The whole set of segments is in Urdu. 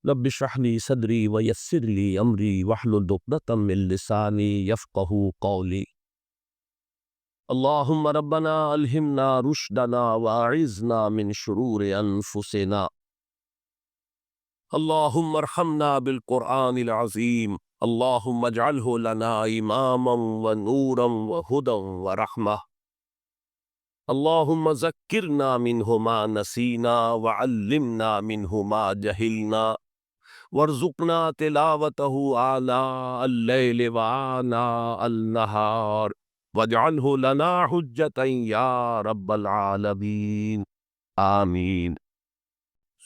رب اشرح لي صدري ويسر لي امري واحلل عقدة من لساني يفقهوا قولي. اللهم ربنا الهمنا رشدنا واعذنا من شرور انفسنا. اللهم ارحمنا بالقرآن العظيم. اللهم اجعله لنا اماما ونورا وهدى ورحمة. اللهم ذكرنا منه ما نسينا وعلمنا منه ما جهلنا وارزقنا تلاوته آناء الليل وآناء النهار واجعله لنا حجة یا رب العالمین آمین۔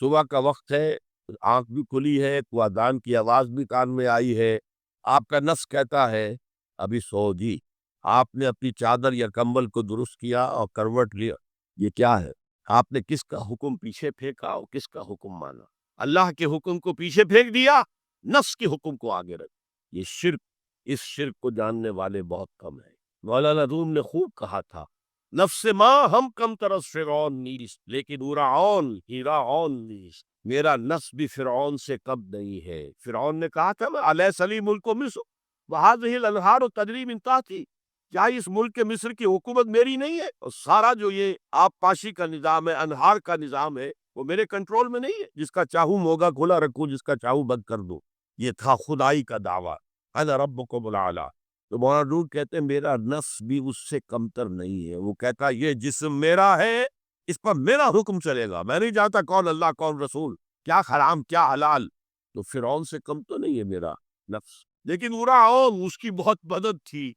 صبح کا وقت ہے، آنکھ بھی کھلی ہے، اذان کی آواز بھی کان میں آئی ہے۔ آپ کا نفس کہتا ہے ابھی سو جی۔ آپ نے اپنی چادر یا کمبل کو درست کیا اور کروٹ لیا، یہ کیا ہے؟ آپ نے کس کا حکم پیچھے پھینکا اور کس کا حکم مانا؟ اللہ کے حکم کو پیچھے پھینک دیا، نفس کے حکم کو آگے رکھ۔ یہ شرک، اس شرک کو جاننے والے بہت کم ہیں۔ مولانا روم نے خوب کہا تھا، نفس ماں ہم کم طرف فرعون نیست لیکن اورعون ہیراون نیست۔ میرا نفس بھی فرعون سے کم نہیں ہے۔ فرعون نے کہا تھا الیس لی ملک مصر وہذہ الانہار تجری من تحتی، کیا اس ملک مصر کی حکومت میری نہیں ہے؟ اور سارا جو یہ آب پاشی کا نظام ہے، انہار کا نظام ہے، وہ میرے کنٹرول میں نہیں ہے؟ جس کا چاہوں موگا کھلا رکھوں، جس کا چاہوں بند کر دوں۔ یہ تھا خدائی کا دعویٰ، انا ربکم الاعلی۔ تو مولانا نور کہتے ہیں میرا نفس بھی اس سے کمتر نہیں ہے۔ وہ کہتا یہ جسم میرا ہے، اس پر میرا حکم چلے گا، میں نہیں جانتا کون اللہ کون رسول، کیا حرام کیا حلال۔ تو فرعون سے کم تو نہیں ہے میرا نفس، لیکن اورعون اس کی بہت مدد تھی،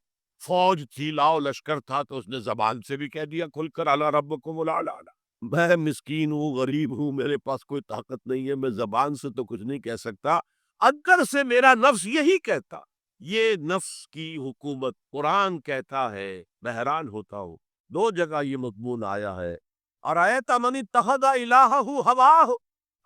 فوج تھی، لاؤ لشکر تھا، تو اس نے زبان سے بھی کہہ دیا کھل کر الا ربکم الاعلی۔ میں مسکین ہوں، غریب ہوں، میرے پاس کوئی طاقت نہیں ہے، میں زبان سے تو کچھ نہیں کہہ سکتا، اندر سے میرا نفس یہی کہتا۔ یہ نفس کی حکومت قرآن کہتا ہے، میں حیران ہوتا ہوں، دو جگہ یہ مضمون آیا ہے۔ ارأیت من اتخذ الہہ ہواہ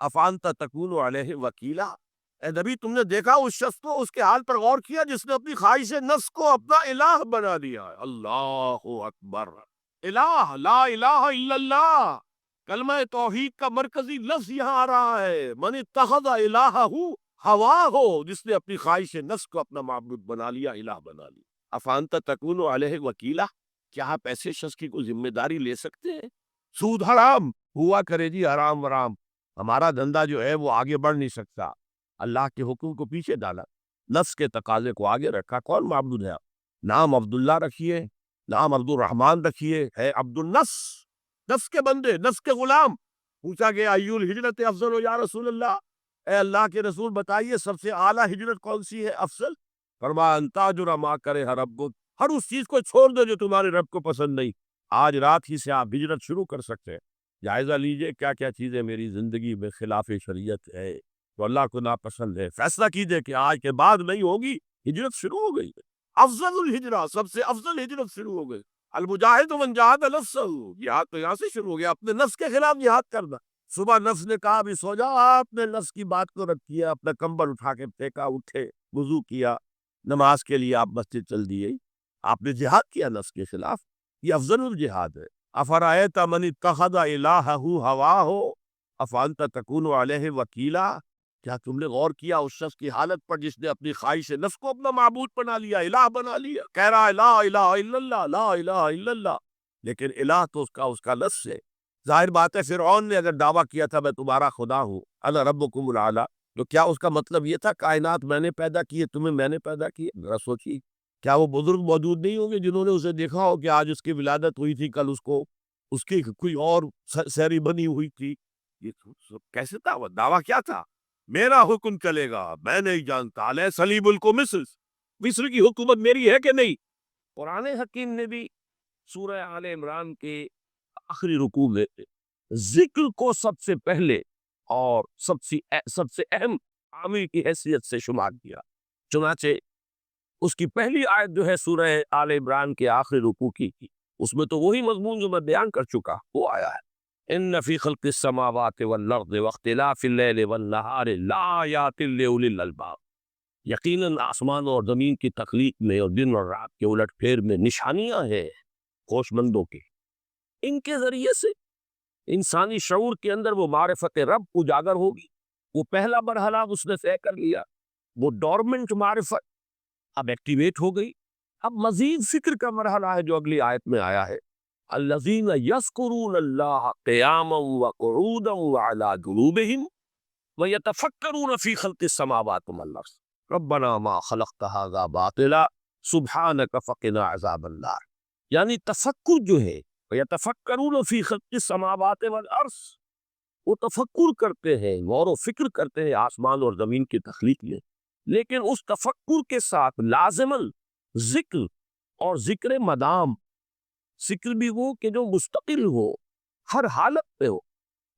افانت تکون علیہ وکیلا۔ اے نبی تم نے دیکھا اس شخص کو، اس کے حال پر غور کیا جس نے اپنی خواہش نفس کو اپنا الہ بنا دیا ہے۔ اللہ اکبر، الہ، لا الہ الا اللہ، کلمہ توحید کا مرکزی لفظ یہاں آ رہا ہے۔ من اتخذ الہہ ہوا ہو، جس نے اپنی خواہش نفس کو اپنا معبود بنا لیا، الہ بنا لیا۔ افانت تکون علیہ وکیلا، کیا آپ ایسے شخص کی کوئی ذمہ داری لے سکتے ہیں؟ سود حرام ہوا کرے جی، حرام ورام، ہمارا دھندا جو ہے وہ آگے بڑھ نہیں سکتا۔ اللہ کے حکم کو پیچھے ڈالا، نفس کے تقاضے کو آگے رکھا۔ کون معبود ہے آپ؟ نام عبداللہ رکھیے، نام عبد الرحمن رکھیے، ہے عبد النفس، نفس کے بندے، نفس کے غلام۔ پوچھا گیا ایو الہجرت افضل یا رسول اللہ، اے اللہ کے رسول بتائیے سب سے اعلیٰ ہجرت کون سی ہے، افضل؟ فرمایا ان تاجر ما کرے ربک، ہر اس چیز کو چھوڑ دو جو تمہارے رب کو پسند نہیں۔ آج رات ہی سے آپ ہجرت شروع کر سکتے ہیں۔ جائزہ لیجئے کیا کیا چیزیں میری زندگی میں خلاف شریعت ہے، تو اللہ کو ناپسند ہے، فیصلہ کیجئے کہ آج کے بعد نہیں ہوگی، ہجرت شروع ہو گئی۔ افضل الہجرہ، سب سے افضل ہجرت شروع ہو گئی۔ المجاہد من جاہد نفسہ، جہاد تو یہاں سے شروع ہو گیا، اپنے نفس کے خلاف جہاد کرنا۔ صبح نفس نے کہا ابھی سو جاؤ، آپ نے نفس کی بات کو رد کیا، اپنا کمبل اٹھا کے پھینکا، اٹھے، وضو کیا، نماز کے لیے آپ مسجد چل دیے، آپ نے جہاد کیا نفس کے خلاف۔ یہ افضل الجہاد ہے۔ افرأیت من اتخذ الہہ ہواہ افانت تکون علیہ وکیلا، کیا تم نے غور کیا اس شخص کی حالت پر جس نے اپنی خواہش نفس کو اپنا معبود بنا لیا، الہ بنا لیا؟ کہہ رہا ہے لا الہ الا اللہ، لا الہ الا اللہ، لیکن الہ تو اس کا نفس ہے۔ ظاہر بات ہے فرعون نے اگر دعویٰ کیا تھا میں تمہارا خدا ہوں، انا ربکم الاعلی، تو کیا اس کا مطلب یہ تھا کائنات میں نے پیدا کی ہے، تمہیں میں نے پیدا کی ہے؟ ذرا سوچیے، کیا وہ بزرگ موجود نہیں ہوں گے جنہوں نے اسے دیکھا ہو کہ آج اس کی ولادت ہوئی تھی، کل اس کی کوئی اور سیری بنی ہوئی تھی؟ یہ کیسے تھا؟ وہ دعویٰ کیا تھا؟ میرا حکم چلے گا، میں نہیں جانتا، الیس لی ملک مصر، مصر کی حکومت میری ہے کہ نہیں؟ قرآن حکیم نے بھی سورہ آل عمران کے آخری رکوع میں ذکر کو سب سے پہلے اور سب سے اہم عامل کی حیثیت سے شمار کیا۔ چنانچہ اس کی پہلی آیت جو ہے سورہ آل عمران کے آخری رکوع کی، اس میں تو وہی مضمون جو میں بیان کر چکا وہ آیا ہے، ان فی خلق السماوات والارض واختلاف اللیل والنہار لآیات لأولی الالباب، یقیناً آسمان اور زمین کی تخلیق میں اور دن اور رات کے الٹ پھیر میں نشانیاں ہیں ہوش مندوں کی۔ ان کے ذریعے سے انسانی شعور کے اندر وہ معرفت رب اجاگر ہوگی، وہ پہلا مرحلہ اس نے طے کر لیا، وہ ڈورمنٹ معرفت اب ایکٹیویٹ ہو گئی۔ اب مزید فکر کا مرحلہ ہے جو اگلی آیت میں آیا ہے، الذین یذکرون اللہ قیاما وقعودا وعلی جنوبہم ویتفکرون فی خلق السماوات والارض ربنا ما خلقت ھذا باطلا سبحانک فقنا عذاب النار۔ یعنی تفکر جو ہے، ویتفکرون فی خلق السماوات والارض، وہ تفکر کرتے ہیں، غور و فکر کرتے ہیں آسمان اور زمین کی تخلیق میں، لیکن اس تفکر کے ساتھ لازماً ذکر، اور ذکر مدام، ذکر بھی ہو کہ جو مستقل ہو، ہر حالت پہ ہو۔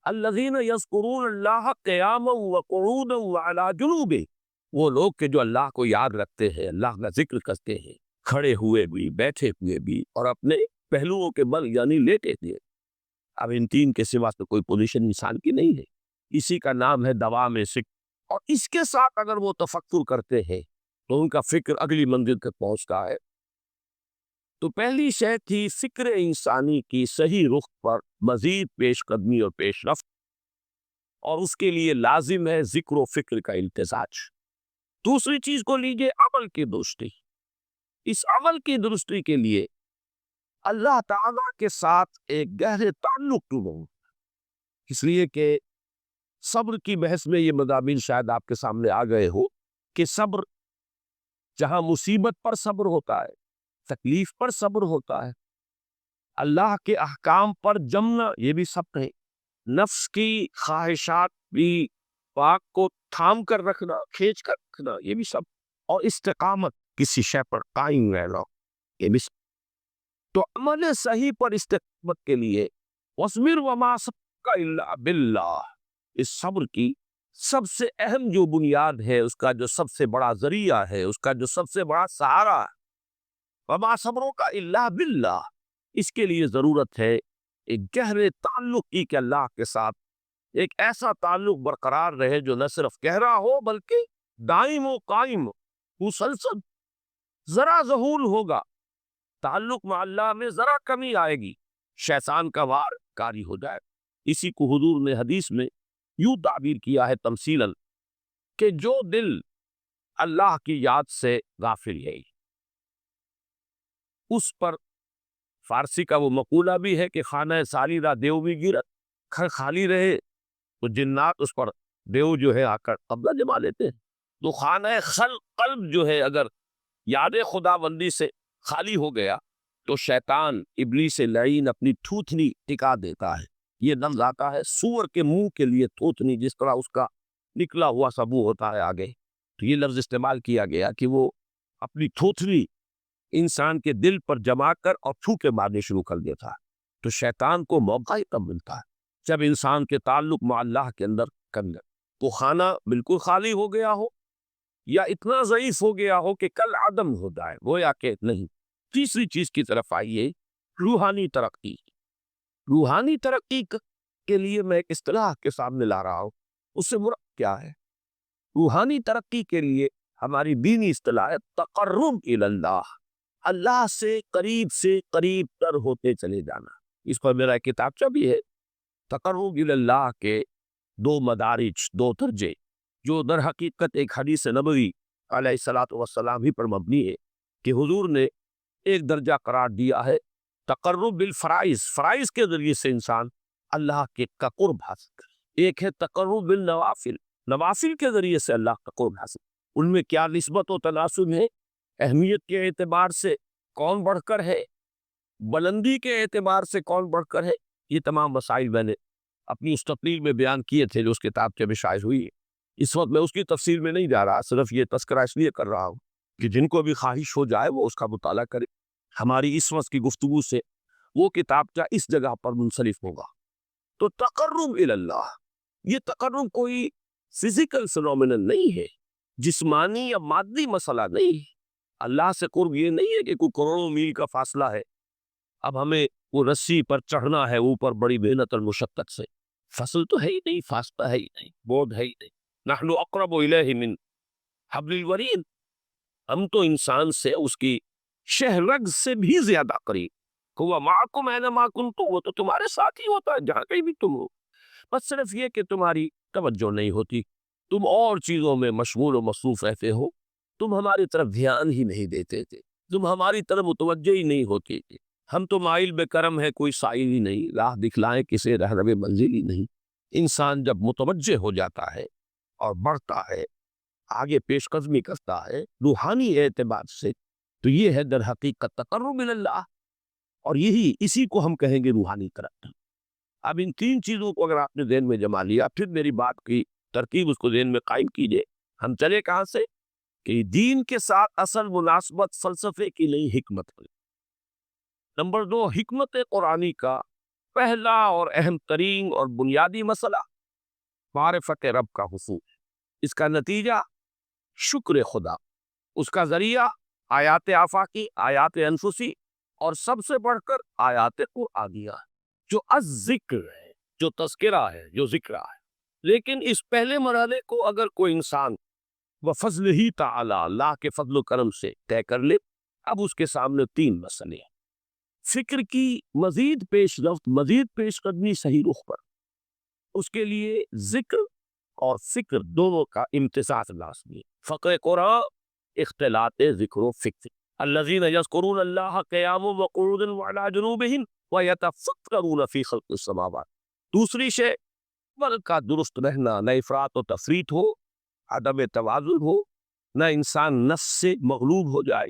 الذین یذکرون اللہ قیاما وقعودا وعلی جنوبہ، وہ لوگ کہ جو اللہ کو یاد رکھتے ہیں، اللہ کا ذکر کرتے ہیں، کھڑے ہوئے بھی، بیٹھے ہوئے بھی، اور اپنے پہلوؤں کے بل یعنی لیٹے ہوئے۔ اب ان تین کے سوا تو کوئی پوزیشن انسان کی نہیں ہے، اسی کا نام ہے دوام ذکر۔ اور اس کے ساتھ اگر وہ تفکر کرتے ہیں تو ان کا فکر اگلی منزل تک پہنچتا ہے۔ تو پہلی شے تھی فکر انسانی کی صحیح رخ پر مزید پیش قدمی اور پیش رفت، اور اس کے لیے لازم ہے ذکر و فکر کا امتزاج۔ دوسری چیز کو لیجئے عمل کی درستی۔ اس عمل کی درستی کے لیے اللہ تعالیٰ کے ساتھ ایک گہرے تعلق ڈھونڈو، اس لیے کہ صبر کی بحث میں یہ مضامین شاید آپ کے سامنے آ گئے ہو کہ صبر، جہاں مصیبت پر صبر ہوتا ہے، تکلیف پر صبر ہوتا ہے، اللہ کے احکام پر جمنا یہ بھی صبر ہے، نفس کی خواہشات بھی پاک کو تھام کر رکھنا، کھینچ کر رکھنا یہ بھی صبر، اور استقامت کسی شے پر قائم رہنا یہ بھی صبر۔ تو عمل صحیح پر استقامت کے لیے وَاصْبِرْ وَمَا صَبْرُكَ إِلَّا بِاللَّهِ، اس صبر کی سب سے اہم جو بنیاد ہے، اس کا جو سب سے بڑا ذریعہ ہے، اس کا جو سب سے بڑا سہارا ہے، وَمَا صَبْرُكَ إِلَّا بِاللَّهِ، اس کے لیے ضرورت ہے ایک گہرے تعلق کی کہ اللہ کے ساتھ ایک ایسا تعلق برقرار رہے جو نہ صرف گہرا ہو بلکہ دائم و قائم، مسلسل۔ ذرا ظہول ہوگا تعلق مع اللہ میں، ذرا کمی آئے گی، شیطان کا وار کاری ہو جائے۔ اسی کو حضور نے حدیث میں یوں تعبیر کیا ہے تمثیلاً کہ جو دل اللہ کی یاد سے غافل ہے، اس پر فارسی کا وہ مقولہ بھی ہے کہ خانہ سالی را دیو بھی گرت، گھر خالی رہے تو جنات اس پر دیو جو ہے آ کر قبضہ جما لیتے ہیں۔ تو خانہ قلب جو ہے اگر یاد خدا بندی سے خالی ہو گیا تو شیطان ابلیس لعین اپنی تھوتنی ٹکا دیتا ہے۔ یہ لفظ آتا ہے سور کے منہ کے لیے تھوتنی، جس طرح اس کا نکلا ہوا سبو ہوتا ہے آگے، تو یہ لفظ استعمال کیا گیا کہ وہ اپنی تھوتنی انسان کے دل پر جما کر اور پھوکے مارنے شروع کر دیتا ہے۔ تو شیطان کو موقع ہی تب ملتا ہے جب انسان کے تعلق مع اللہ کے اندر کنگن تو خانہ بالکل خالی ہو گیا ہو یا اتنا ضعیف ہو گیا ہو کہ کل عدم ہو جائے، گویا کہ نہیں۔ تیسری چیز کی طرف آئیے، روحانی ترقی۔ روحانی ترقی کے لیے میں ایک اصطلاح کے سامنے لا رہا ہوں، اس سے مراد کیا ہے؟ روحانی ترقی کے لیے ہماری دینی اصطلاح ہے تقرب الی اللہ، اللہ سے قریب تر ہوتے چلے جانا۔ اس پر میرا ایک کتابچہ بھی ہے، تقرب الی اللہ کے دو مدارج، دو درجے، جو در حقیقت ایک حدیث نبوی علیہ الصلوۃ والسلام ہی پر مبنی ہے کہ حضور نے ایک درجہ قرار دیا ہے تقرب بالفرائض، فرائض کے ذریعے سے انسان اللہ کے کا قرب حاصل کرے۔ ایک ہے تقرب بالنوافل، نوافل کے ذریعے سے اللہ کا قرب حاصل۔ ان میں کیا نسبت و تناسب ہے؟ اہمیت کے اعتبار سے کون بڑھ کر ہے، بلندی کے اعتبار سے کون بڑھ کر ہے، یہ تمام مسائل میں نے اپنی اس تقریر میں بیان کیے تھے جو اس کتاب کے میں شائع ہوئی ہے۔ اس وقت میں اس کی تفصیل میں نہیں جا رہا، صرف یہ تذکرہ اس لیے کر رہا ہوں کہ جن کو بھی خواہش ہو جائے وہ اس کا مطالعہ کرے۔ ہماری اس وقت کی گفتگو سے وہ کتابچہ اس جگہ پر منصرف ہوگا۔ تو تقرب الی اللہ، یہ تقرب کوئی فزیکل فنومینل نہیں ہے، جسمانی یا مادی مسئلہ نہیں ہے۔ اللہ سے قرب یہ نہیں ہے کہ کوئی کروڑوں میل کا فاصلہ ہے، اب ہمیں وہ رسی پر چڑھنا ہے اوپر بڑی محنت اور مشقت سے۔ فصل تو ہے ہی نہیں، فاصلہ ہے ہی نہیں، بود ہے ہی نہیں۔ نحن اقرب الیہ من حبل الورید، ہم تو انسان سے اس کی شہرگ سے بھی زیادہ قریب۔ ہوا معکم اینما کنتم، وہ تو تمہارے ساتھ ہی ہوتا ہے جہاں کہیں بھی تم ہو، بس صرف یہ کہ تمہاری توجہ نہیں ہوتی۔ تم اور چیزوں میں مشغول و مصروف رہتے ہو، تم ہماری طرف دھیان ہی نہیں دیتے تھے، تم ہماری طرف متوجہ ہی نہیں ہوتے تھے۔ ہم تو مائل بے کرم ہے، کوئی سائل ہی نہیں، راہ دکھلائیں کسے رہنم منزل ہی نہیں۔ انسان جب متوجہ ہو جاتا ہے اور بڑھتا ہے، آگے پیش قدمی کرتا ہے روحانی اعتبار سے، تو یہ ہے در حقیقت تقرب اللہ، اور اسی کو ہم کہیں گے روحانی ترقی۔ اب ان تین چیزوں کو اگر آپ نے ذہن میں جما لیا، پھر میری بات کی ترکیب اس کو ذہن میں قائم کیجئے۔ ہم چلے کہاں سے کہ دین کے ساتھ اصل مناسبت فلسفے کی نہیں، حکمت کی۔ نمبر دو، حکمت قرآنی کا پہلا اور اہم ترین اور بنیادی مسئلہ معرفت رب کا حصول، اس کا نتیجہ شکر خدا، اس کا ذریعہ آیات آفاقی، آیات انفسی، اور سب سے بڑھ کر آیات قرآنیہ جو الذکر ہے، جو تذکرہ ہے، جو ذکر ہے۔ لیکن اس پہلے مرحلے کو اگر کوئی انسان بفضل ہی تعالی، اللہ کے فضل و کرم سے طے کر لے، اب اس کے سامنے تین مسئلے ہیں۔ فکر کی مزید پیش رفت، مزید پیش قدمی صحیح رخ پر، اس کے لیے ذکر اور فکر دونوں کا امتزاج لازمی ہے۔ فقہ قرآن اختلاط ذکر و فکر، الذین یذکرون اللہ قیاما وقعودا وعلی جنوبہم ویتفکرون فی خلق السماوات۔ دوسری شے عمل کا درست رہنا، نہ افراط و تفریط ہو، عدم توازن ہو، نہ انسان نفس سے مغلوب ہو جائے،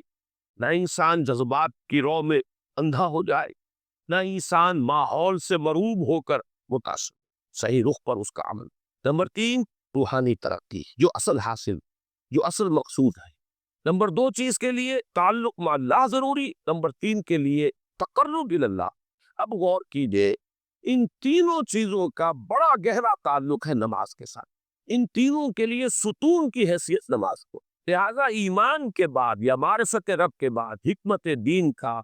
نہ انسان جذبات کی رو میں اندھا ہو جائے، نہ انسان ماحول سے مرعوب ہو کر متاثر، صحیح رخ پر اس کا عمل۔ نمبر تین، روحانی ترقی، جو اصل حاصل، جو اصل مقصود ہے۔ نمبر دو چیز کے لیے تعلق مع اللہ ضروری، نمبر تین کے لیے تقرب اللہ۔ اب غور کیجئے، ان تینوں چیزوں کا بڑا گہرا تعلق ہے نماز کے ساتھ، ان تینوں کے لیے ستون کی حیثیت نماز کو۔ لہذا ایمان کے بعد یا معرفت رب کے بعد حکمت دین کا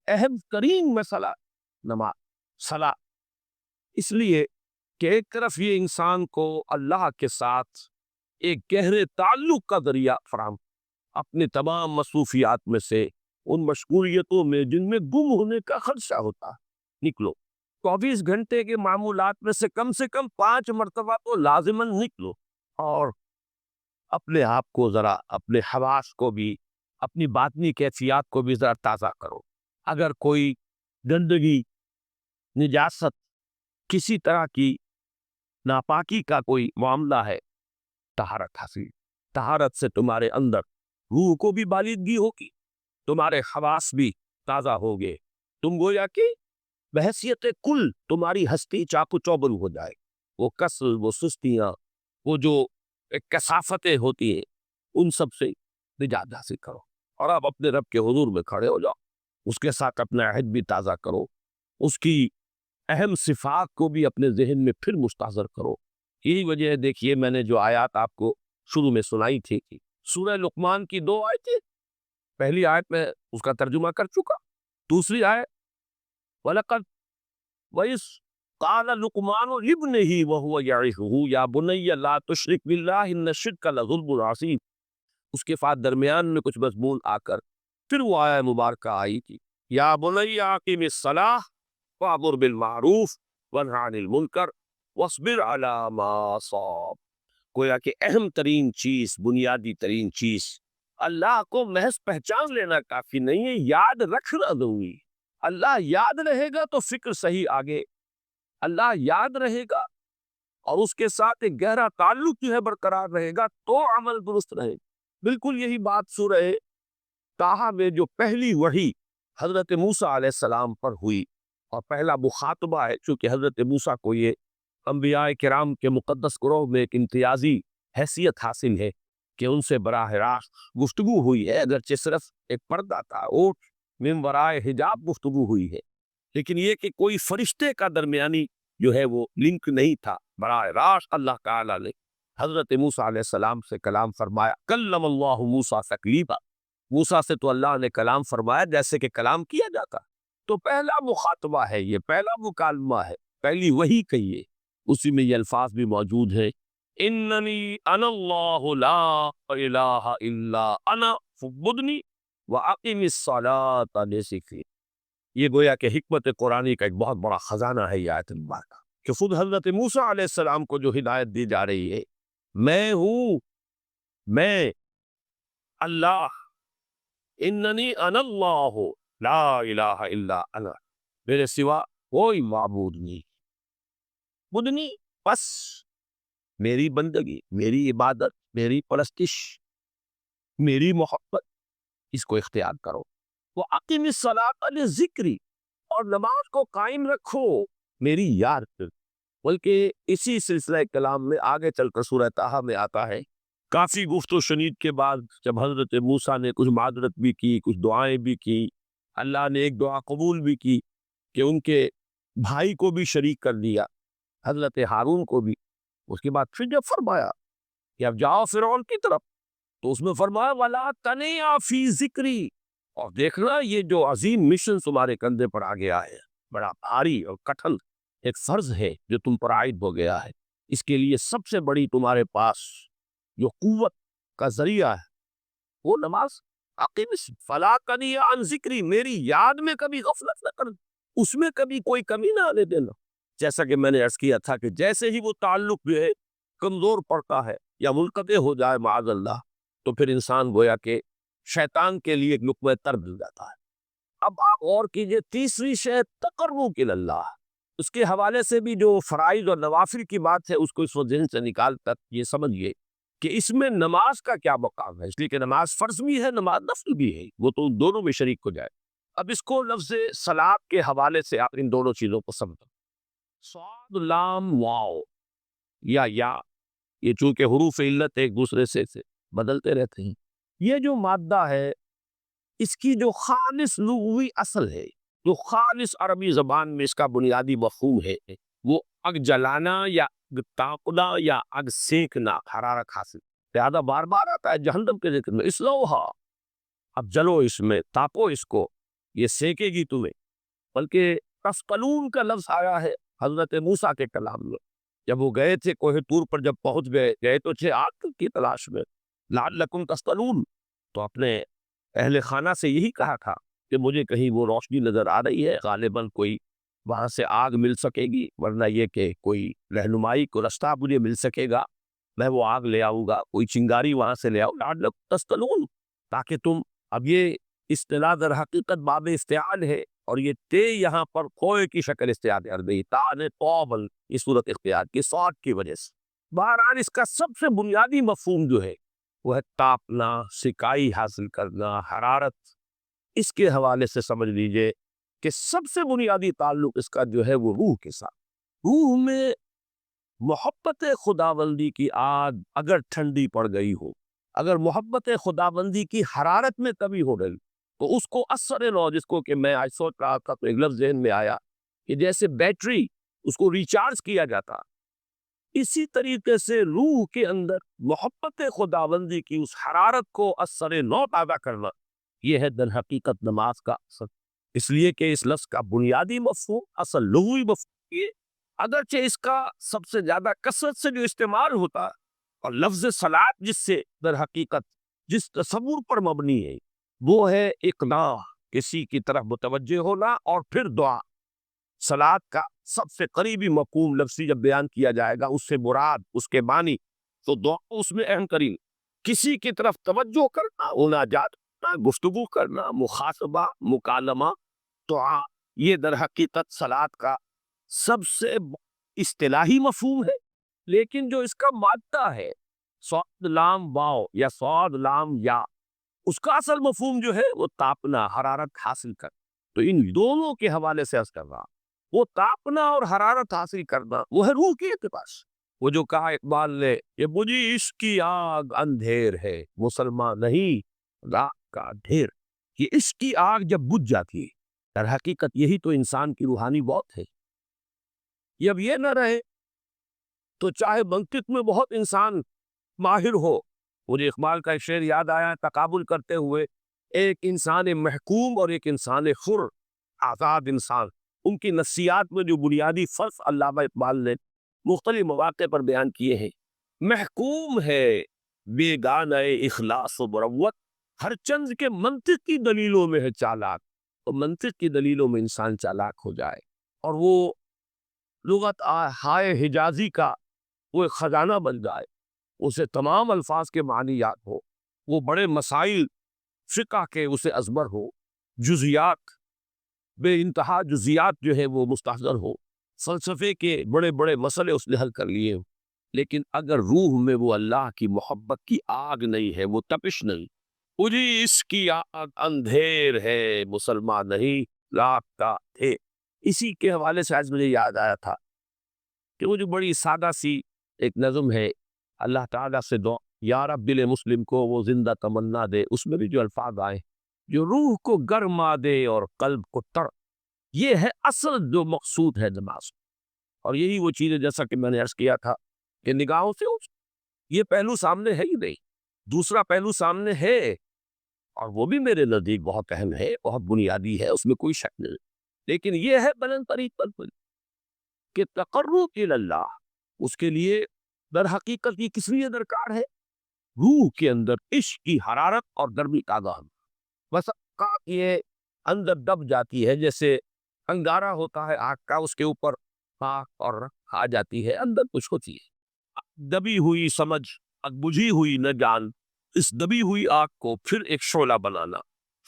اہم ترین مسئلہ نماز، صلاۃ، اس لیے کہ ایک طرف یہ انسان کو اللہ کے ساتھ ایک گہرے تعلق کا ذریعہ فراہم، اپنے تمام مصروفیات میں سے، ان مشغولیتوں میں جن میں گم ہونے کا خدشہ ہوتا، نکلو۔ 24 گھنٹے کے معمولات میں سے کم 5 مرتبہ تو لازماً نکلو، اور اپنے آپ کو ذرا، اپنے حواس کو بھی، اپنی باطنی کیفیات کو بھی ذرا تازہ کرو۔ اگر کوئی گندگی، نجاست، کسی طرح کی ناپاکی کا کوئی معاملہ ہے، طہارت حاصل، طہارت سے تمہارے اندر روح کو بھی بالندگی ہوگی، تمہارے حواس بھی تازہ ہوگے، تم گویا کہ بحیثیت کل تمہاری ہستی چاق و چوبند ہو جائے، وہ کسل، وہ سستیاں، وہ جو کثافتیں ہوتی ہیں، ان سب سے نجات حاصل کرو، اور اب اپنے رب کے حضور میں کھڑے ہو جاؤ، اس کے ساتھ اپنا عہد بھی تازہ کرو، اس کی اہم صفات کو بھی اپنے ذہن میں پھر مستحضر کرو۔ یہی وجہ ہے، دیکھیے میں نے جو آیات آپ کو شروع میں سنائی تھی، سورہ لقمان کی 2 آیتیں، پہلی آیت میں اس کا ترجمہ کر چکا، دوسری آیت وَلَقَدْ وَإِذْ قَالَ لُقْمَانُ لِابْنِهِ وَهُوَ يَعِظُهُ يَا بُنَيَّ لَا تُشْرِكْ بِاللَّهِ إِنَّ الشِّرْكَ لَظُلْمٌ عَظِيمٌ۔ اس کے بعد درمیان میں کچھ مضمون آ کر پھر وہ آیت مبارکہ آئی تھی، یا بنی اقیم الصلاۃ وامر بالمعروف وانہی عن المنکر واصبر علی ما اصاب۔ گویا کہ اہم ترین چیز، بنیادی ترین چیز، اللہ کو محض پہچان لینا کافی نہیں ہے، یاد رکھنا ضروری۔ اللہ یاد رہے گا تو فکر صحیح آگے، اللہ یاد رہے گا اور اس کے ساتھ ایک گہرا تعلق جو ہے برقرار رہے گا تو عمل درست رہے گا۔ بالکل یہی بات سورہ طٰہٰ میں جو پہلی وحی حضرت موسیٰ علیہ السلام پر ہوئی، اور پہلا مخاطبہ ہے، چونکہ حضرت موسیٰ کو یہ انبیاء کرام کے مقدس گروہ میں ایک امتیازی حیثیت حاصل ہے کہ ان سے براہ راست گفتگو ہوئی ہے، اگرچہ صرف ایک پردہ تھا، اوٹ من ورائے حجاب گفتگو ہوئی ہے، لیکن یہ کہ کوئی فرشتے کا درمیانی جو ہے وہ لنک نہیں تھا، براہ راست اللہ تعالیٰ نے حضرت موسیٰ علیہ السلام سے کلام فرمایا، کلم اللہ موسیٰ تکلیما، موسیٰ سے تو اللہ نے کلام فرمایا جیسے کہ کلام کیا جاتا۔ تو پہلا مخاطبہ ہے، یہ پہلا مکالمہ ہے، پہلی وحی کہیے، اسی میں یہ الفاظ بھی موجود ہیں، اننی انا اللہ لا الہ الا انا فاعبدنی واقم الصلاۃ لذکری۔ یہ گویا کہ حکمت قرآنی کا ایک بہت بڑا خزانہ ہے یہ آیت مبارکہ، کہ خود حضرت موسیٰ علیہ السلام کو جو ہدایت دی جا رہی ہے میں ہوں، میں اللہ، اننی انا اللہ لا الہ الا انا، میرے سوا کوئی معبود نہیں، بدنی، بس میری بندگی، میری عبادت، میری پرستش، میری محبت، اس کو اختیار کرو۔ وہ اقیم الصلاۃ لذکری، اور نماز کو قائم رکھو میری یاد پہ۔ بلکہ اسی سلسلہ کلام میں آگے چل کر سورہ طٰہٰ میں آتا ہے، کافی گفت و شنید کے بعد جب حضرت موسیٰ نے کچھ معذرت بھی کی، کچھ دعائیں بھی کی، اللہ نے ایک دعا قبول بھی کی کہ ان کے بھائی کو بھی شریک کر دیا، حضرت ہارون کو بھی۔ اس کے بعد پھر جب فرمایا کہ اب جاؤ فرعون کی طرف، تو اس میں فرمایا وَلَا تَنِعَ فِي ذِکْرِی، اور دیکھنا یہ جو عظیم مشن تمہارے کندھے پر آ گیا ہے، بڑا بھاری اور کٹھن ایک فرض ہے جو تم پر عائد ہو گیا ہے، اس کے لیے سب سے بڑی تمہارے پاس جو قوت کا ذریعہ ہے وہ نماز۔ اقیم فلا تنیہ عن ذکری، میری یاد میں کبھی غفلت نہ کرنا، اس میں کبھی کوئی کمی نہ آنے دینا۔ جیسا کہ میں نے عرض کیا تھا کہ جیسے ہی وہ تعلق جو ہے کمزور پڑتا ہے یا منقطع ہو جائے معاذ اللہ، تو پھر انسان گویا کہ شیطان کے لیے ایک لقمہ تر مل جاتا ہے۔ اب آپ غور کیجئے، تیسری شے تقرب اللہ، اس کے حوالے سے بھی جو فرائض اور نوافل کی بات ہے اس کو اس وقت ذہن سے نکال کر یہ سمجھیے کہ اس میں نماز کا کیا مقام ہے، اس لیے کہ نماز فرض بھی ہے، نماز نفل بھی ہے، وہ تو دونوں میں شریک ہو جائے۔ اب اس کو لفظ صلاۃ کے حوالے سے آپ ان دونوں چیزوں کو سمجھیں۔ صاد لام واو یا یہ چونکہ حروف علت ایک دوسرے سے بدلتے رہتے ہیں، یہ جو مادہ ہے اس کی جو خالص لغوی اصل ہے، جو خالص عربی زبان میں اس کا بنیادی مفہوم ہے، وہ اگ جلانا یا اگ تاپنا یا اگ سینکنا، حرارت حاصل۔ لہذا بار بار آتا ہے جہنم کے ذکر میں، اسلوہا، اب جلو اس میں، تاپو اس کو، یہ سینکے گی تمہیں۔ بلکہ تسقلون کا لفظ آیا ہے حضرت موسیٰ کے کلام میں، جب وہ گئے تھے کوہ طور پر، جب پہنچ گئے تو تھے آگ کی تلاش میں، لعلکم تسقلون، تو اپنے اہل خانہ سے یہی کہا تھا کہ مجھے کہیں وہ روشنی نظر آ رہی ہے، غالباً کوئی وہاں سے آگ مل سکے گی، ورنہ یہ کہ کوئی رہنمائی کو رستہ مجھے مل سکے گا، میں وہ آگ لے آؤں گا، کوئی چنگاری وہاں سے لے آؤں، لعلکم تسقلون، تاکہ تم، اب یہ اصطلاح در حقیقت باب استعال ہے، اور یہ تے یہاں پر کوئے کی شکل استعال کر دی، تا نے طوبل اس صورت اختیار کی صاد کی وجہ سے۔ بہرحال اس کا سب سے بنیادی مفہوم جو ہے وہ ہے تاپنا، سکائی حاصل کرنا، حرارت۔ اس کے حوالے سے سمجھ لیجئے کہ سب سے بنیادی تعلق اس کا جو ہے وہ روح کے ساتھ۔ روح میں محبت خداوندی کی آگ اگر ٹھنڈی پڑ گئی ہو، اگر محبت خداوندی کی حرارت میں کمی ہو گئی، تو اس کو اثر نو، جس کو کہ میں آج سوچ رہا تھا تو ایک لفظ ذہن میں آیا کہ جیسے بیٹری اس کو ریچارج کیا جاتا، اسی طریقے سے روح کے اندر محبت خداوندی کی اس حرارت کو اثر نو پیدا کرنا، یہ ہے در حقیقت نماز کا اثر۔ اس لیے کہ اس لفظ کا بنیادی مفہوم، اصل لغوی مفہوم یہ، اگرچہ اس کا سب سے زیادہ کثرت سے جو استعمال ہوتا، اور لفظ صلاۃ جس سے در حقیقت جس تصور پر مبنی ہے وہ ہے اقناع، کسی کی طرف متوجہ ہونا، اور پھر دعا۔ صلاۃ کا سب سے قریبی مفہوم لفظی جب بیان کیا جائے گا، اس سے مراد اس کے معنی، تو دعا اس میں اہم ترین، کسی کی طرف توجہ کرنا، مناجات کرنا، گفتگو کرنا، مخاطبہ، مکالمہ، دعا، یہ در حقیقت صلاۃ کا سب سے اصطلاحی مفہوم ہے۔ لیکن جو اس کا مادہ ہے، صاد لام واو یا صاد لام یا، اس کا اصل مفہوم جو ہے وہ تاپنا، حرارت حاصل کر۔ تو ان دونوں کے حوالے سے عرض کر رہا، وہ تاپنا اور حرارت حاصل کرنا وہ ہے روح کے اعتبار سے۔ وہ جو کہا اقبال نے کہ مجھے عشق کی آگ اندھیر ہے، مسلمان نہیں رات کا ڈھیر، کہ عشق کی آگ جب بجھ جاتی ہے، در حقیقت یہی تو انسان کی روحانی موت ہے۔ یہ اب یہ نہ رہے تو چاہے منطق میں بہت انسان ماہر ہو، مجھے اقبال کا ایک شعر یاد آیا تقابل کرتے ہوئے، ایک انسان محکوم اور ایک انسان حر، آزاد انسان، ان کی نفسیات میں جو بنیادی فرق علامہ اقبال نے مختلف مواقع پر بیان کیے ہیں۔ محکوم ہے بیگانہ اخلاص و مروت، ہر چند کے منطق کی دلیلوں میں ہے چالاک، تو منطق کی دلیلوں میں انسان چالاک ہو جائے، اور وہ لغت ہائے حجازی کا وہ ایک خزانہ بن جائے، اسے تمام الفاظ کے معنی یاد ہو، وہ بڑے مسائل فقہ کے اسے ازبر ہو، جزیات بے انتہا جزیات جو ہے وہ مستحضر ہو، فلسفے کے بڑے بڑے مسئلے اس نے حل کر لیے ہوں، لیکن اگر روح میں وہ اللہ کی محبت کی آگ نہیں ہے، وہ تپش نہیں، اجی اس کی آگ اندھیر ہے، مسلمان نہیں لاپتا تھے۔ اسی کے حوالے سے آج مجھے یاد آیا تھا کہ وہ جو بڑی سادہ سی ایک نظم ہے، اللہ تعالیٰ سے دعا یا رب دل مسلم کو وہ زندہ تمنا دے، اس میں بھی جو الفاظ آئے جو روح کو گرما دے اور قلب کو تڑ، یہ ہے اصل جو مقصود ہے نماز۔ اور یہی وہ چیز ہے جیسا کہ میں نے عرض کیا تھا کہ نگاہوں سے یہ پہلو سامنے ہے ہی نہیں، دوسرا پہلو سامنے ہے، اور وہ بھی میرے نزدیک بہت اہم ہے، بہت بنیادی ہے، اس میں کوئی شک نہیں، لیکن یہ ہے بلند طریق پر کہ تقرب اللہ، اس کے لیے در حقیقت یہ کس لیے درکار ہے؟ روح کے اندر عشق کی حرارت اور درمی آگاہ، بس یہ اندر دب جاتی ہے، جیسے انگارہ ہوتا ہے آگ کا، اس کے اوپر آگ اور آ جاتی ہے، اندر کچھ ہوتی ہے، دبی ہوئی سمجھ، بجھی ہوئی نہ جان، اس دبی ہوئی آگ کو پھر ایک شعلہ بنانا،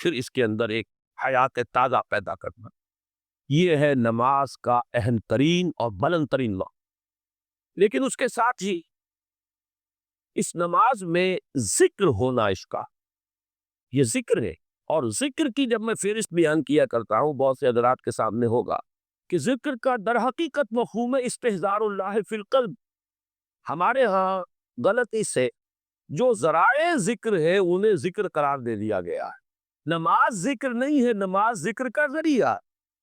پھر اس کے اندر ایک حیات تازہ پیدا کرنا، یہ ہے نماز کا اہم ترین اور بلند ترین وقت۔ لیکن اس کے ساتھ ہی اس نماز میں ذکر ہونا، اس کا یہ ذکر ہے، اور ذکر کی جب میں فہرست بیان کیا کرتا ہوں بہت سے حضرات کے سامنے ہوگا کہ ذکر کا در حقیقت مفہوم ہے استحضار اللہ فی القلب۔ ہمارے ہاں غلطی سے جو ذرائع ذکر ہے انہیں ذکر قرار دے دیا گیا ہے، نماز ذکر نہیں ہے، نماز ذکر کا ذریعہ،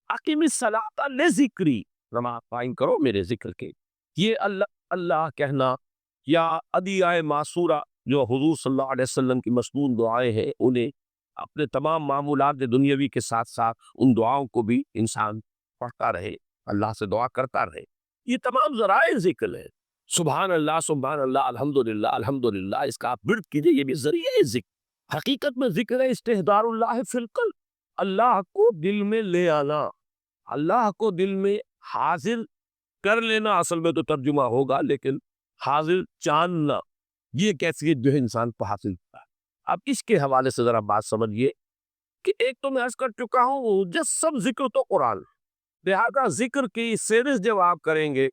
اقیم الصلاۃ لذکری، نماز قائم کرو میرے ذکر کے، یہ اللہ اللہ کہنا، یا ادعیائے معصورہ جو حضور صلی اللہ علیہ وسلم کی مسنون دعائیں ہیں، انہیں اپنے تمام معمولات دنیاوی کے ساتھ ساتھ ان دعاؤں کو بھی انسان پڑھتا رہے، اللہ سے دعا کرتا رہے، یہ تمام ذرائع ذکر ہے۔ سبحان اللہ، الحمدللہ الحمدللہ، اس کا آپ ورد کیجئے، یہ بھی ذریعہ ذکر، حقیقت میں ذکر ہے استحضار اللہ فی القلب، اللہ کو دل میں لے آنا، اللہ کو دل میں حاضر کر لینا، اصل میں تو ترجمہ ہوگا، لیکن حاضر جاننا، یہ کیفیت جو ہے انسان کو حاصل ہوتا ہے۔ اب اس کے حوالے سے ذرا بات سمجھیے کہ ایک تو میں عرض کر چکا ہوں جب ذکر تو قرآن، لہذا ذکر کی سیریز جب آپ کریں گے،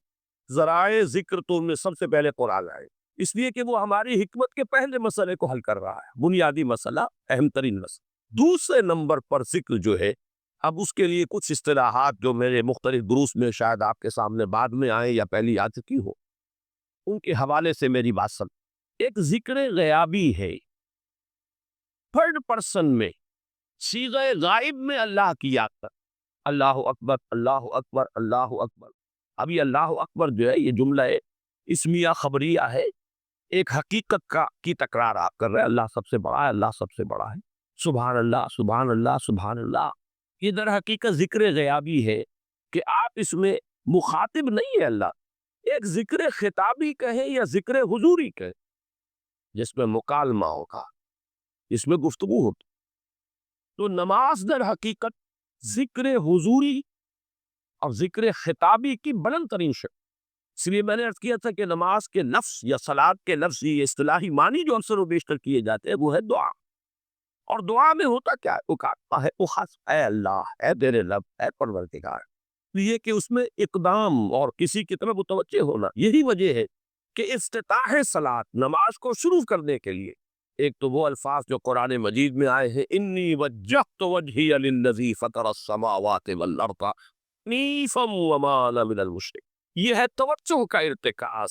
ذرائع ذکر تو ان میں سب سے پہلے قرآن آئے، اس لیے کہ وہ ہماری حکمت کے پہلے مسئلے کو حل کر رہا ہے، بنیادی مسئلہ، اہم ترین مسئلہ۔ دوسرے نمبر پر ذکر جو ہے، اب اس کے لیے کچھ اصطلاحات جو میرے مختلف دروس میں شاید آپ کے سامنے بعد میں آئیں یا پہلی آ چکی ہو، ان کے حوالے سے میری بات سن۔ ایک ذکر غیابی ہے، تھرڈ پرسن میں، صیغہ غائب میں اللہ کی یاد کر، اللہ اکبر اللہ اکبر اللہ اکبر۔ اب یہ اللہ اکبر جو ہے یہ جملہ اسمیہ خبریہ ہے، ایک حقیقت کی تکرار آپ کر رہے ہیں، اللہ سب سے بڑا ہے، اللہ سب سے بڑا ہے، سبحان اللہ سبحان اللہ سبحان اللہ۔ یہ در حقیقت ذکر غیابی ہے کہ آپ اس میں مخاطب نہیں ہے اللہ، ایک ذکر خطابی کہیں یا ذکر حضوری کہیں، جس میں مکالمہ ہوگا، اس میں گفتگو ہوتی۔ تو نماز در حقیقت ذکر حضوری اور ذکر خطابی کی بلند ترین شکل، اس لیے میں نے عرض کیا تھا کہ نماز کے لفظ یا صلاۃ کے لفظ، یہ اصطلاحی معنی جو اکثر و بیشتر کیے جاتے ہیں وہ ہے دعا، اور دعا میں ہوتا کیا ہے؟ وہ کہتا ہے اے اللہ، اے تیرے رب، اے پروردگار، یہ کہ اس میں اقدام اور کسی کی طرف متوجہ ہونا، یہی وجہ ہے کہ افتتاح صلاۃ، نماز کو شروع کرنے کے لیے ایک تو وہ الفاظ جو قرآن مجید میں آئے ہیں، انی وجہت وجہی للذی فطر السماوات والارض حنیفا وما انا من المشرکین، یہ ہے توجہ کا ارتکاز،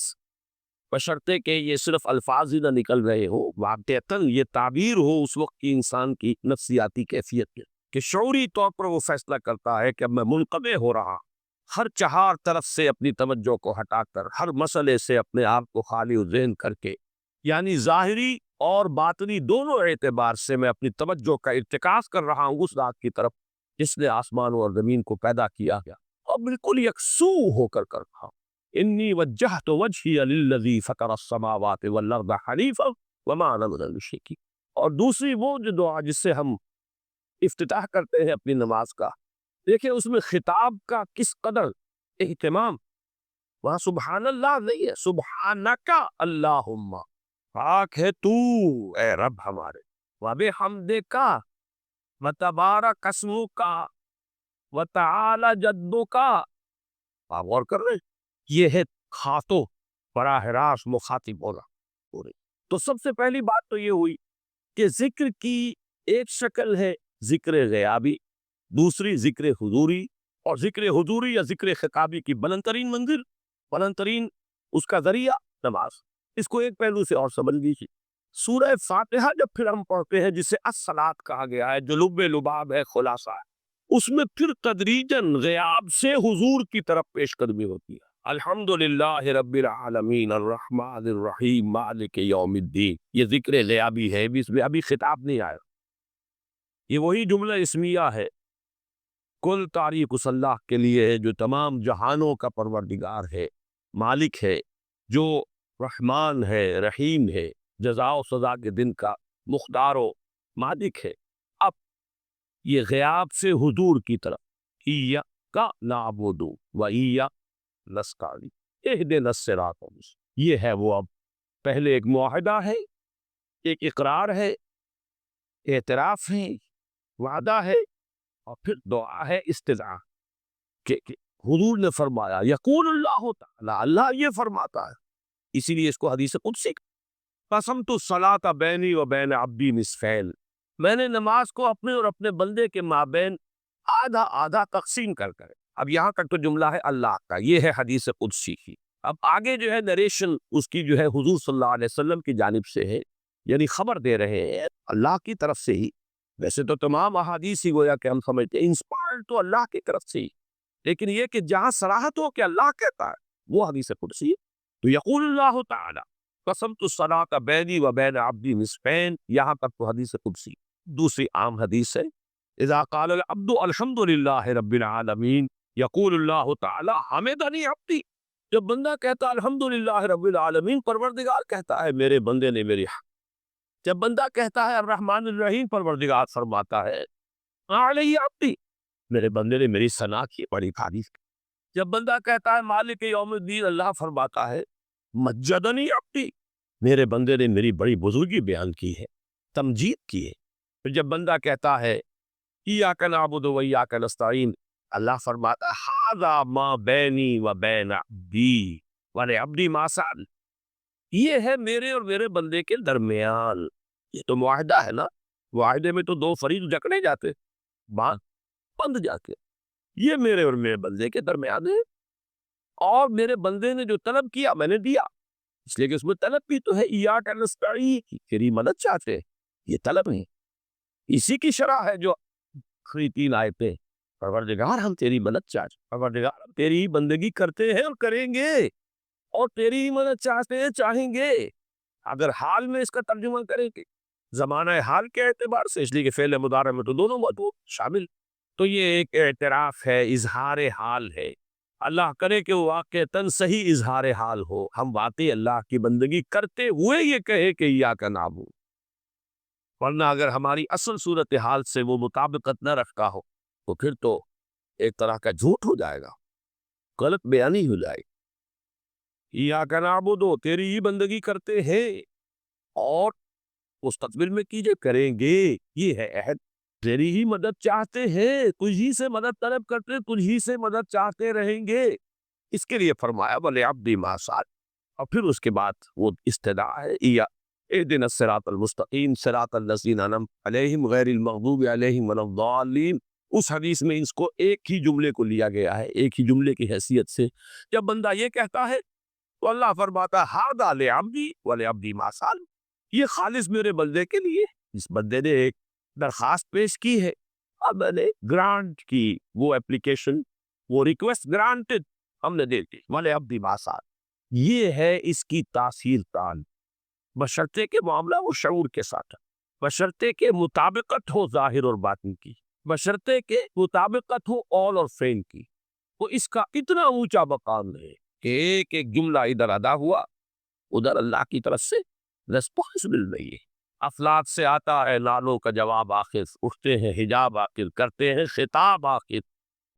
بشرطے کہ یہ صرف الفاظ ہی نہ نکل رہے ہو، واقعتاً یہ تعبیر ہو اس وقت کی انسان کی نفسیاتی کیفیت میں، کہ شعوری طور پر وہ فیصلہ کرتا ہے کہ اب میں منقطع ہو رہا، ہر چہار طرف سے اپنی توجہ کو ہٹا کر، ہر مسئلے سے اپنے آپ کو خالی و ذہن کر کے، یعنی ظاہری اور باطنی دونوں اعتبار سے میں اپنی توجہ کا ارتکاز کر رہا ہوں اس ذات کی طرف جس نے آسمان اور زمین کو پیدا کیا گیا، اور بالکل یکسو ہو کر رہا ہوں۔ انی وجہت وجہی للذی فطر السماوات والارض حنیفا وما انا من المشرکین۔ اور دوسری وہ جو دعا جس سے ہم افتتاح کرتے ہیں اپنی نماز کا، دیکھیں اس میں خطاب کا کس قدر اہتمام، وہاں سبحان اللہ نہیں ہے، سبحانک اللہم، پاک ہے تو اے رب ہمارے، وَبِحَمْدِكَ وَتَبَارَكَ اسْمُكَ وَتَعَالَى جَدُّكَ۔ آپ غور کر رہے ہیں؟ یہ ہے خاطو براہ راست مخاطب ہونا پورے۔ تو سب سے پہلی بات تو یہ ہوئی کہ ذکر کی ایک شکل ہے ذکر غیابی، دوسری ذکر حضوری، اور ذکر حضوری یا ذکر خطابی کی بلند ترین منزل، بلند ترین اس کا ذریعہ نماز۔ اس کو ایک پہلو سے اور سمجھ لیجیے، سورہ فاتحہ جب پھر ہم پڑھتے ہیں جسے الصلاۃ کہا گیا ہے، جو لب لباب ہے، خلاصہ ہے، اس میں پھر تدریجاً غیاب سے حضور کی طرف پیش قدمی ہوتی ہے۔ الحمدللہ رب العالمین الرحمن الرحیم مالک یوم الدین، یہ ذکر غیابی ہے، اس میں ابھی خطاب نہیں آیا۔ یہ وہی جملہ اسمیہ ہے، کل تعریف اس اللہ کے لیے ہے جو تمام جہانوں کا پروردگار ہے، مالک ہے، جو رحمان ہے، رحیم ہے، جزا و سزا کے دن کا مختار و مالک ہے۔ اب یہ غیاب سے حضور کی طرف، ایاک نعبد و ایاک نستعین اہدنا الصراط المستقیم، یہ ہے وہ۔ اب پہلے ایک معاہدہ ہے، ایک اقرار ہے، اعتراف ہے، وعدہ ہے، اور پھر دعا ہے استدعا کہ حضور نے فرمایا، یقول اللہ تعالی، اللہ یہ فرماتا ہے، اسی لیے اس کو حدیث قدسی قسمت الصلاۃ بینی و بین عبدی نصفین، میں نے نماز کو اپنے اور اپنے بندے کے مابین آدھا آدھا تقسیم کر کر۔ اب یہاں تک تو جملہ ہے اللہ کا، یہ ہے حدیث قدسی کی۔ اب آگے جو ہے نریشن اس کی جو ہے حضور صلی اللہ علیہ وسلم کی جانب سے ہے، یعنی خبر دے رہے ہیں اللہ کی طرف سے ہی۔ ویسے تو تمام احادیث ہی گویا کہ ہم سمجھتے ہیں انسپائرڈ تو اللہ کی طرف سے ہی، لیکن یہ کہ جہاں صراحت ہو کہ اللہ کہتا ہے وہ حدیث قدسی ہے۔ تو یقول اللہ تعالی قسمت الصلاۃ بینی و بین عبدی نصفین، یہاں تک تو حدیث قدسی۔ دوسری عام حدیث ہے، اذا قال العبد الحمد للہ رب العالمین یقول اللہ تعالی حمدنی عبدی، جب بندہ کہتا الحمدللہ رب العالمین، پروردگار کہتا ہے میرے بندے نے میری حق۔ جب بندہ کہتا ہے الرحمن الرحیم، پروردگار فرماتا ہے علیہ عبدی، میرے بندے نے میری ثنا کی، بڑی تعریف کی۔ جب بندہ کہتا ہے مالک یوم الدین، اللہ فرماتا ہے مجدنی عبدی، میرے بندے نے میری بڑی بزرگی بیان کی ہے، تمجید کی ہے۔ پھر جب بندہ کہتا ہے ایاک نعبد و ایاک نستعین، اللہ فرماتا ہے ھذا ما بینی و بین عبدی ولعبدی ما سأل، یہ ہے میرے اور میرے بندے کے درمیان۔ یہ تو معاہدہ ہے نا، معاہدے میں تو دو فریق جکڑے جاتے، بات بند جاتے، یہ میرے اور میرے بندے کے درمیان ہے، اور میرے بندے نے جو طلب کیا میں نے دیا، اس لیے کہ اس میں طلب بھی تو ہے، ایاک نستعین، تیری مدد چاہتے ہیں، یہ طلب ہے، اسی کی شرح ہے جو آخری تین آیتیں، پروردگار ہم تیری مدد چاہتے ہیں، پروردگار ہم تیری بندگی کرتے ہیں اور کریں گے، اور تیری ہی مدد چاہتے ہیں، چاہیں گے۔ اگر حال میں اس کا ترجمہ کریں گے زمانہ حال کے اعتبار سے، اس لیے کہ فعل مضارع میں تو دونوں موجود شامل، تو یہ ایک اعتراف ہے، اظہار حال ہے۔ اللہ کرے کہ وہ واقعتاً صحیح اظہار حال ہو، ہم واقعی اللہ کی بندگی کرتے ہوئے یہ کہے کہ ایاک نعبد، ورنہ اگر ہماری اصل صورتحال سے وہ مطابقت نہ رکھتا ہو تو پھر تو ایک طرح کا جھوٹ ہو جائے گا، غلط بیانی ہو جائے گی۔ ایاک نعبد، تیری ہی بندگی کرتے ہیں، اور مستقبل میں کیجئے، کریں گے، یہ ہے عہد۔ تیری ہی مدد چاہتے ہیں، تجھ ہی سے مدد طلب کرتے، تجھ ہی سے مدد چاہتے رہیں گے، اس کے لیے فرمایا وَلِعَبْدِ مَا سَأَلَ، اور پھر اس کے بعد وہ استدعا ہے، اهدنا الصراط المستقیم صراط الذین انعمت علیہم غیر المغضوب علیہم ولا الضالین۔ اس حدیث میں اس کو ایک ہی جملے کو لیا گیا ہے، ایک ہی جملے کی حیثیت سے۔ جب بندہ یہ کہتا ہے تو اللہ فرماتا ہے ھذا لعبدی ولعبدی ما سأل، یہ خالص میرے بندے کے لیے، اس بندے نے ایک درخواست پیش کی ہے، اب میں نے گرانٹ کی، وہ اپلیکیشن، وہ ریکویسٹ گرانٹڈ، ہم نے دے دی، ولعبدی ما سأل۔ یہ ہے اس کی تاثیر تان، بشرطے کے معاملہ وہ شعور کے ساتھ، بشرطے کے مطابقت ہو ظاہر اور باطن کی، بشرطے کے مطابقت ہو قول اور فعل کی، وہ اس کا اتنا اونچا مقام ہے کہ ایک ایک جملہ ادھر ادا ہوا، ادھر اللہ کی طرف سے ریسپانسبل نہیں ہے۔ افلاک سے آتا ہے نالوں کا جواب آخر، اٹھتے ہیں حجاب آخر، کرتے ہیں خطاب آخر،